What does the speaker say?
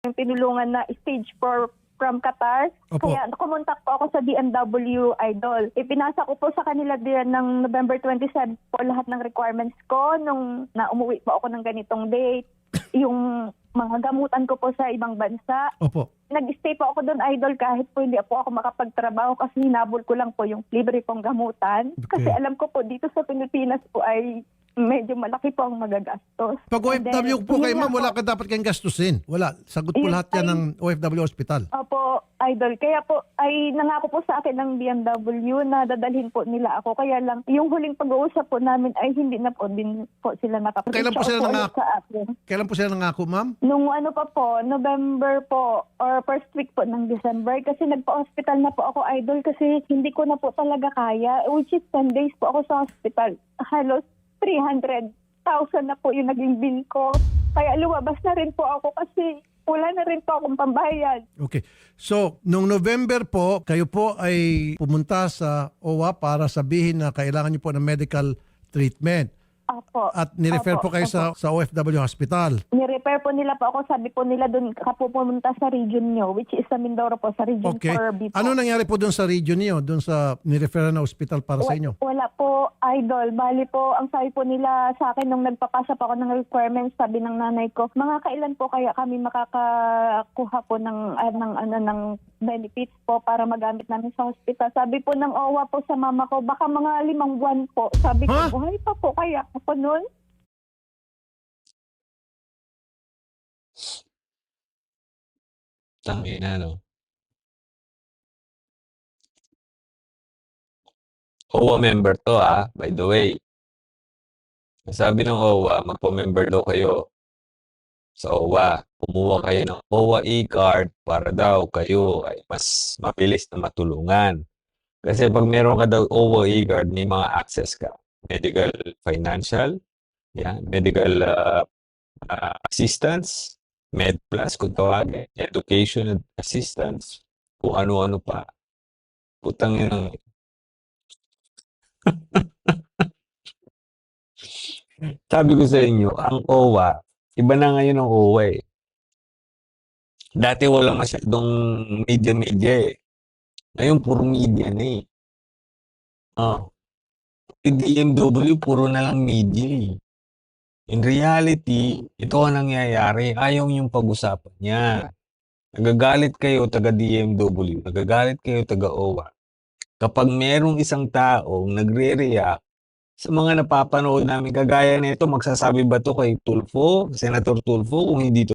yung tinulungan na stage 4 from Qatar. Opo. Kaya kumontak po ako sa DMW Idol. Ipinasa ko po sa kanila din ng November 27 po lahat ng requirements ko nung na umuwi po ako ng ganitong date. Yung mga gamutan ko po sa ibang bansa. Opo. Nag-stay po ako doon, Idol, kahit po hindi po ako makapagtrabaho kasi hinabol ko lang po yung libre pong gamutan. Kasi Okay. alam ko po dito sa Pilipinas po ay medyo malaki po ang magagastos. Pag And then, OFW po kayo, yun nga ma'am, wala po. ka dapat kayong gastusin. Wala. Sagot po Yes, lahat yan ng OFW hospital. Opo, Idol. Kaya po ay nangako po sa akin ng BMW na dadalhin po nila ako. Kaya lang, yung huling pag-uusap po namin ay hindi na po din po sila nakapag-reach Kailan po out sila ulit nangako? sa akin. Kailan po sila nangako, ma'am? Nung ano pa po, November po or first week po ng December kasi nagpa-hospital na po ako, Idol, kasi hindi ko na po talaga kaya, which is 10 days po ako sa hospital. Halos 300,000 na po yung naging bill ko. Kaya lumabas na rin po ako kasi wala na rin po akong pambayad. Okay. So, nung November po, kayo po ay pumunta sa OWA para sabihin na kailangan niyo po ng medical treatment. Opo. At nirefer po kayo sa OFW hospital. Ni-repair po nila po ako. Sabi po nila doon pumunta sa region nyo, which is sa Mindoro po, sa region Okay. 4B po. Ano nangyari po doon sa region niyo? Doon sa nirefer na hospital para sa inyo? Wala po, Idol. Bali po, ang sabi po nila sa akin nung nagpapasa po ako ng requirements, sabi ng nanay ko, mga kailan po kaya kami makakakuha po ng benefits po para magamit namin sa hospital. Sabi po ng OWA po sa mama ko, baka mga 5 buwan po. Sabi ko, Huh? buhay pa po kaya ako nun? Tangina, no? OWA member to, by the way. Sabi ng OWA, magpo-member daw kayo sa OWA. Kumuha kayo ng OWA e-card para daw kayo ay mas mabilis na matulungan. Kasi pag meron ka daw OWA e-card, may mga access ka. Medical, financial, medical assistance, MedPlus kung tawagin, education assistance, kung ano-ano pa. Putang ina. Sabi ko sa inyo, ang OWA, iba na ngayon ang OWA eh. Dati wala masyadong media eh. Ngayon puro media na eh. Yung DMW puro na lang media eh. In reality, ito ang nangyayari. Ayaw yung pag-usapan niya. Nagagalit kayo taga DMW, nagagalit kayo taga OWA. Kapag merong isang taong nagre-react sa mga napapanood namin kagaya nito, magsasabi ba to kay Tulfo, Senator Tulfo, kung hindi to